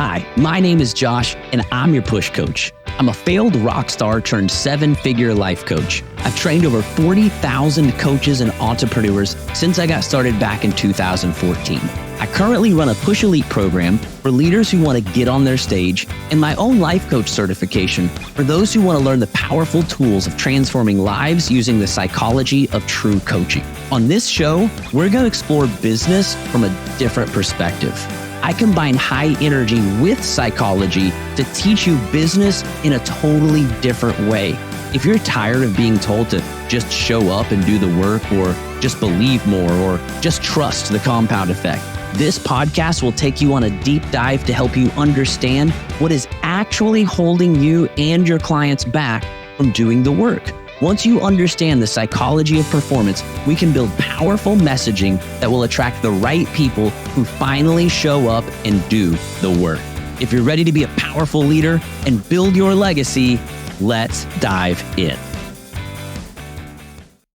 Hi, my name is Josh, and I'm your push coach. I'm a failed rock star turned 7-figure life coach. I've trained over 40,000 coaches and entrepreneurs since I got started back in 2014. I currently run a Push Elite program for leaders who want to get on their stage and my own life coach certification for those who want to learn the powerful tools of transforming lives using the psychology of true coaching. On this show, we're going to explore business from a different perspective. I combine high energy with psychology to teach you business in a totally different way. If you're tired of being told to just show up and do the work, or just believe more, or just trust the compound effect, this podcast will take you on a deep dive to help you understand what is actually holding you and your clients back from doing the work. Once you understand the psychology of performance, we can build powerful messaging that will attract the right people who finally show up and do the work. If you're ready to be a powerful leader and build your legacy, let's dive in.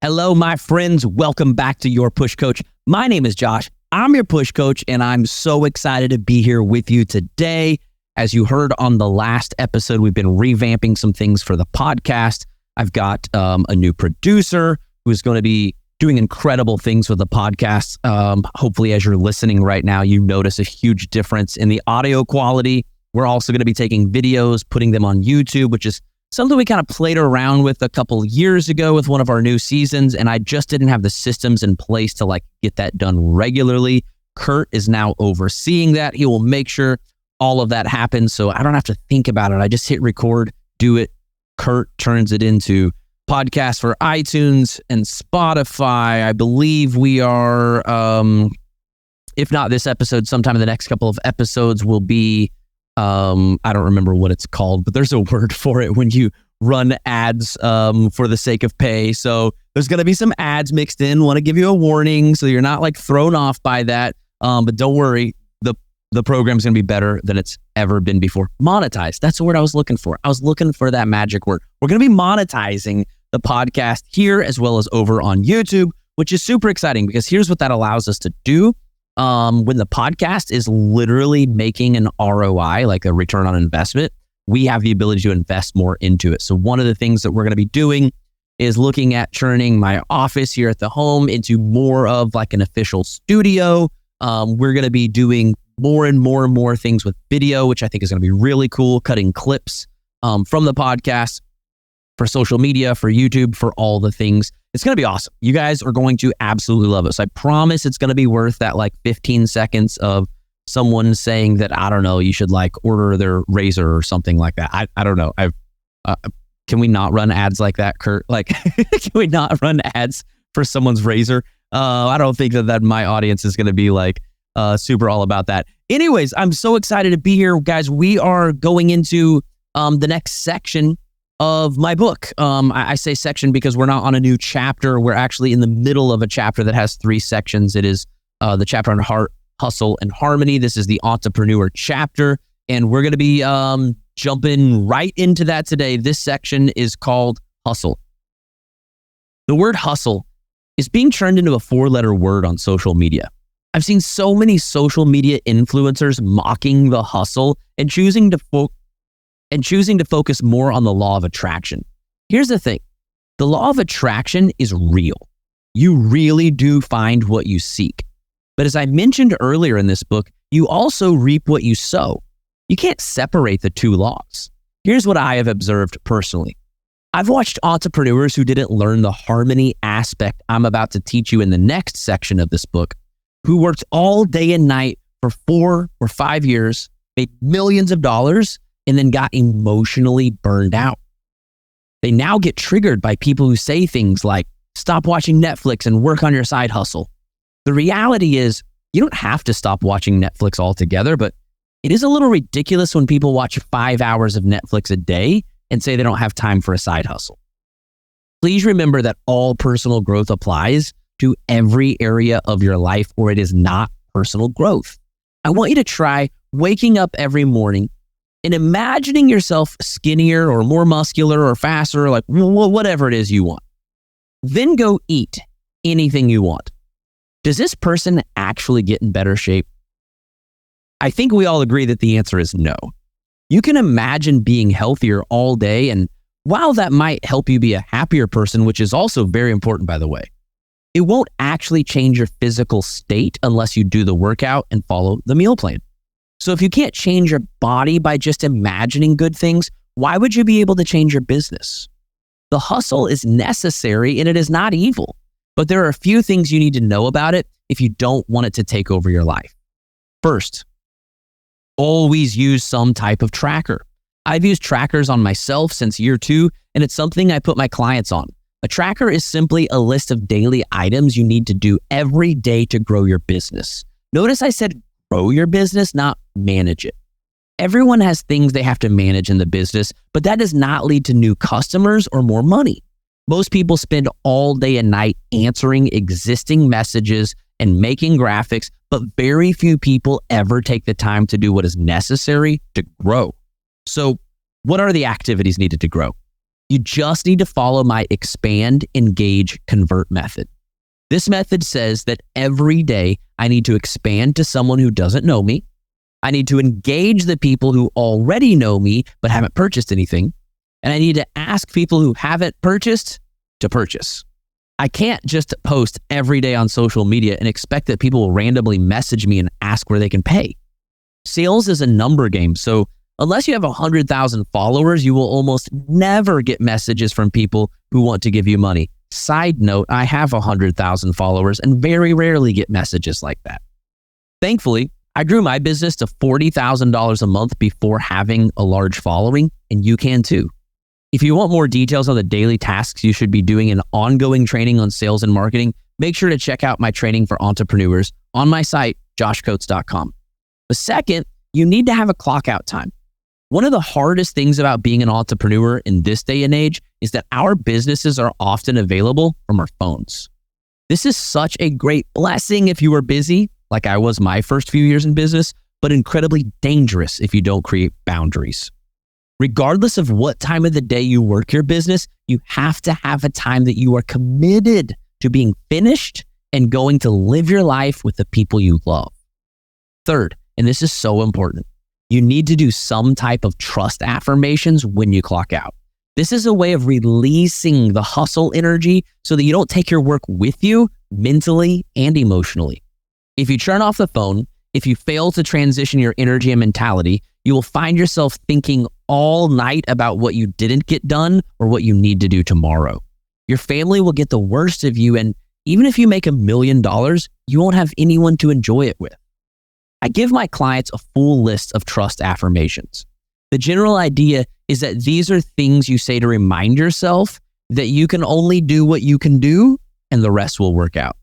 Hello, my friends. Welcome back to Your Push Coach. My name is Josh. I'm your push coach, and I'm so excited to be here with you today. As you heard on the last episode, we've been revamping some things for the podcast. I've got a new producer who's going to be doing incredible things with the podcast. Hopefully, as you're listening right now, you notice a huge difference in the audio quality. We're also going to be taking videos, putting them on YouTube, which is something we kind of played around with a couple years ago with one of our new seasons, and I just didn't have the systems in place to get that done regularly. Kurt is now overseeing that. He will make sure all of that happens, so I don't have to think about it. I just hit record, do it. Kurt turns it into podcasts for iTunes and Spotify. I believe we are, if not this episode, sometime in the next couple of episodes will be, I don't remember what it's called, but there's a word for it when you run ads for the sake of pay. So there's going to be some ads mixed in. Want to give you a warning so you're not thrown off by that. But don't worry, the program's going to be better than it's ever been before. Monetized. That's the word I was looking for. I was looking for that magic word. We're going to be monetizing the podcast here as well as over on YouTube, which is super exciting because here's what that allows us to do. When the podcast is literally making an ROI, like a return on investment, we have the ability to invest more into it. So one of the things that we're going to be doing is looking at turning my office here at the home into more of an official studio. We're going to be doing more and more things with video, which I think is going to be really cool, cutting clips from the podcast for social media, for YouTube, for all the things. It's going to be awesome. You guys are going to absolutely love it. So I promise it's going to be worth that 15 seconds of someone saying that, I don't know, you should order their razor or something like that. I don't know. Can we not run ads like that, Kurt? Can we not run ads for someone's razor? I don't think that my audience is going to be super all about that. Anyways, I'm so excited to be here, guys. We are going into the next section of my book. I say section because we're not on a new chapter. We're actually in the middle of a chapter that has 3 sections. It is the chapter on heart, hustle, and harmony. This is the entrepreneur chapter, and we're going to be jumping right into that today. This section is called hustle. The word hustle is being turned into a 4-letter word on social media. I've seen so many social media influencers mocking the hustle and choosing to focus more on the law of attraction. Here's the thing. The law of attraction is real. You really do find what you seek. But as I mentioned earlier in this book, you also reap what you sow. You can't separate the two laws. Here's what I have observed personally. I've watched entrepreneurs who didn't learn the harmony aspect I'm about to teach you in the next section of this book, who worked all day and night for 4 or 5 years, made millions of dollars, and then got emotionally burned out. They now get triggered by people who say things like, stop watching Netflix and work on your side hustle. The reality is, you don't have to stop watching Netflix altogether, but it is a little ridiculous when people watch 5 hours of Netflix a day and say they don't have time for a side hustle. Please remember that all personal growth applies to every area of your life, or it is not personal growth. I want you to try waking up every morning and imagining yourself skinnier or more muscular or faster, whatever it is you want. Then go eat anything you want. Does this person actually get in better shape? I think we all agree that the answer is no. You can imagine being healthier all day, and while that might help you be a happier person, which is also very important, by the way, it won't actually change your physical state unless you do the workout and follow the meal plan. So if you can't change your body by just imagining good things, why would you be able to change your business? The hustle is necessary and it is not evil, but there are a few things you need to know about it if you don't want it to take over your life. First, always use some type of tracker. I've used trackers on myself since year 2, and it's something I put my clients on. A tracker is simply a list of daily items you need to do every day to grow your business. Notice I said grow your business, not manage it. Everyone has things they have to manage in the business, but that does not lead to new customers or more money. Most people spend all day and night answering existing messages and making graphics, but very few people ever take the time to do what is necessary to grow. So what are the activities needed to grow? You just need to follow my expand, engage, convert method. This method says that every day I need to expand to someone who doesn't know me. I need to engage the people who already know me but haven't purchased anything. And I need to ask people who haven't purchased to purchase. I can't just post every day on social media and expect that people will randomly message me and ask where they can pay. Sales is a number game, so unless you have 100,000 followers, you will almost never get messages from people who want to give you money. Side note, I have 100,000 followers and very rarely get messages like that. Thankfully, I grew my business to $40,000 a month before having a large following, and you can too. If you want more details on the daily tasks you should be doing and ongoing training on sales and marketing, make sure to check out my training for entrepreneurs on my site, joshcoates.com. But second, you need to have a clock out time. One of the hardest things about being an entrepreneur in this day and age is that our businesses are often available from our phones. This is such a great blessing if you are busy, like I was my first few years in business, but incredibly dangerous if you don't create boundaries. Regardless of what time of the day you work your business, you have to have a time that you are committed to being finished and going to live your life with the people you love. Third, and this is so important, you need to do some type of trust affirmations when you clock out. This is a way of releasing the hustle energy so that you don't take your work with you mentally and emotionally. If you turn off the phone, if you fail to transition your energy and mentality, you will find yourself thinking all night about what you didn't get done or what you need to do tomorrow. Your family will get the worst of you, and even if you make $1 million, you won't have anyone to enjoy it with. I give my clients a full list of trust affirmations. The general idea is that these are things you say to remind yourself that you can only do what you can do and the rest will work out.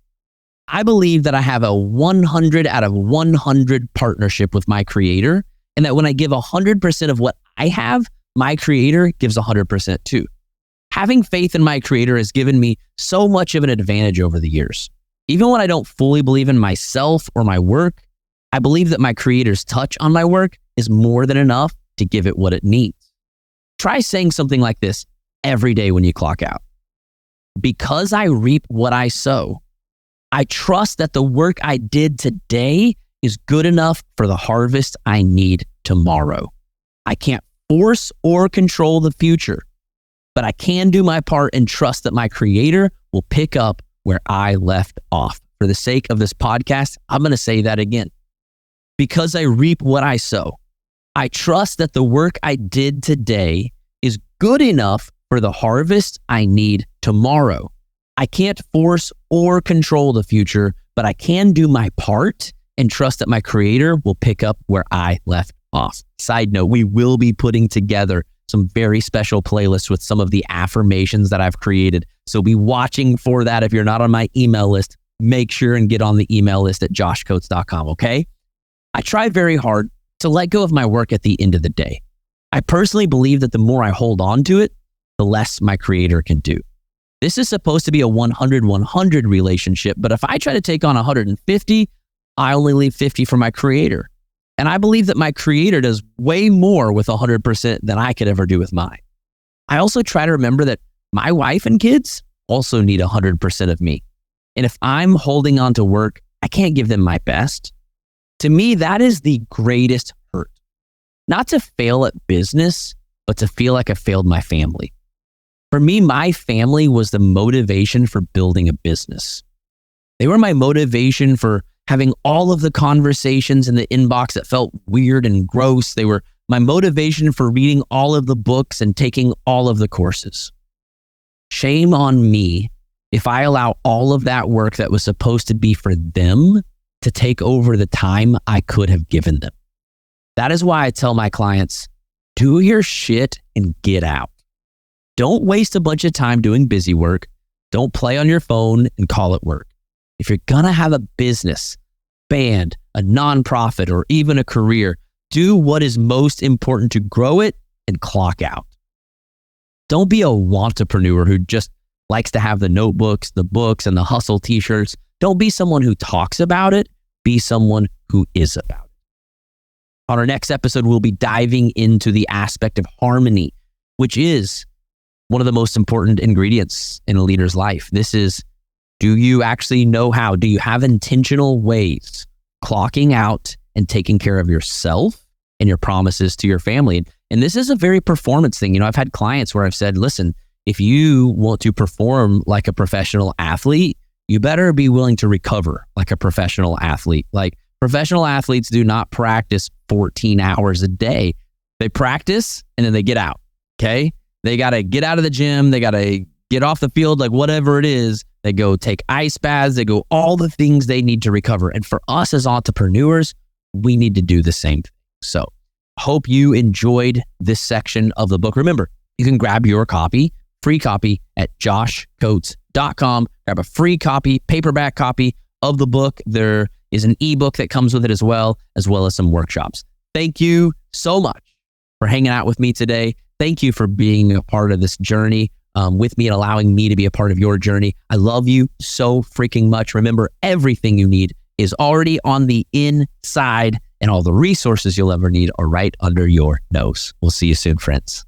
I believe that I have a 100 out of 100 partnership with my creator, and that when I give 100% of what I have, my creator gives 100% too. Having faith in my creator has given me so much of an advantage over the years. Even when I don't fully believe in myself or my work, I believe that my creator's touch on my work is more than enough to give it what it needs. Try saying something like this every day when you clock out. Because I reap what I sow, I trust that the work I did today is good enough for the harvest I need tomorrow. I can't force or control the future, but I can do my part and trust that my creator will pick up where I left off. For the sake of this podcast, I'm going to say that again. Because I reap what I sow, I trust that the work I did today is good enough for the harvest I need tomorrow. I can't force or control the future, but I can do my part and trust that my creator will pick up where I left off. Side note, we will be putting together some very special playlists with some of the affirmations that I've created. So be watching for that. If you're not on my email list, make sure and get on the email list at joshcoates.com, okay? I try very hard to let go of my work at the end of the day. I personally believe that the more I hold on to it, the less my creator can do. This is supposed to be a 100-100 relationship, but if I try to take on 150, I only leave 50 for my creator. And I believe that my creator does way more with 100% than I could ever do with mine. I also try to remember that my wife and kids also need 100% of me. And if I'm holding on to work, I can't give them my best. To me, that is the greatest hurt. Not to fail at business, but to feel like I failed my family. For me, my family was the motivation for building a business. They were my motivation for having all of the conversations in the inbox that felt weird and gross. They were my motivation for reading all of the books and taking all of the courses. Shame on me if I allow all of that work that was supposed to be for them to take over the time I could have given them. That is why I tell my clients, do your shit and get out. Don't waste a bunch of time doing busy work. Don't play on your phone and call it work. If you're gonna have a business, band, a nonprofit, or even a career, do what is most important to grow it and clock out. Don't be a wantrepreneur who just likes to have the notebooks, the books, and the hustle t-shirts. Don't be someone who talks about it. Be someone who is about it. On our next episode, we'll be diving into the aspect of harmony, which is one of the most important ingredients in a leader's life. This is, do you actually know how? Do you have intentional ways clocking out and taking care of yourself and your promises to your family? And this is a very performance thing. I've had clients where I've said, listen, if you want to perform like a professional athlete, you better be willing to recover like a professional athlete. Like, professional athletes do not practice 14 hours a day. They practice and then they get out, okay? They got to get out of the gym. They got to get off the field, like whatever it is. They go take ice baths. They go all the things they need to recover. And for us as entrepreneurs, we need to do the same thing. So hope you enjoyed this section of the book. Remember, you can grab your copy, free copy at joshcoates.com. Grab a free copy, paperback copy of the book. There is an ebook that comes with it as well as some workshops. Thank you so much for hanging out with me today. Thank you for being a part of this journey with me and allowing me to be a part of your journey. I love you so freaking much. Remember, everything you need is already on the inside, and all the resources you'll ever need are right under your nose. We'll see you soon, friends.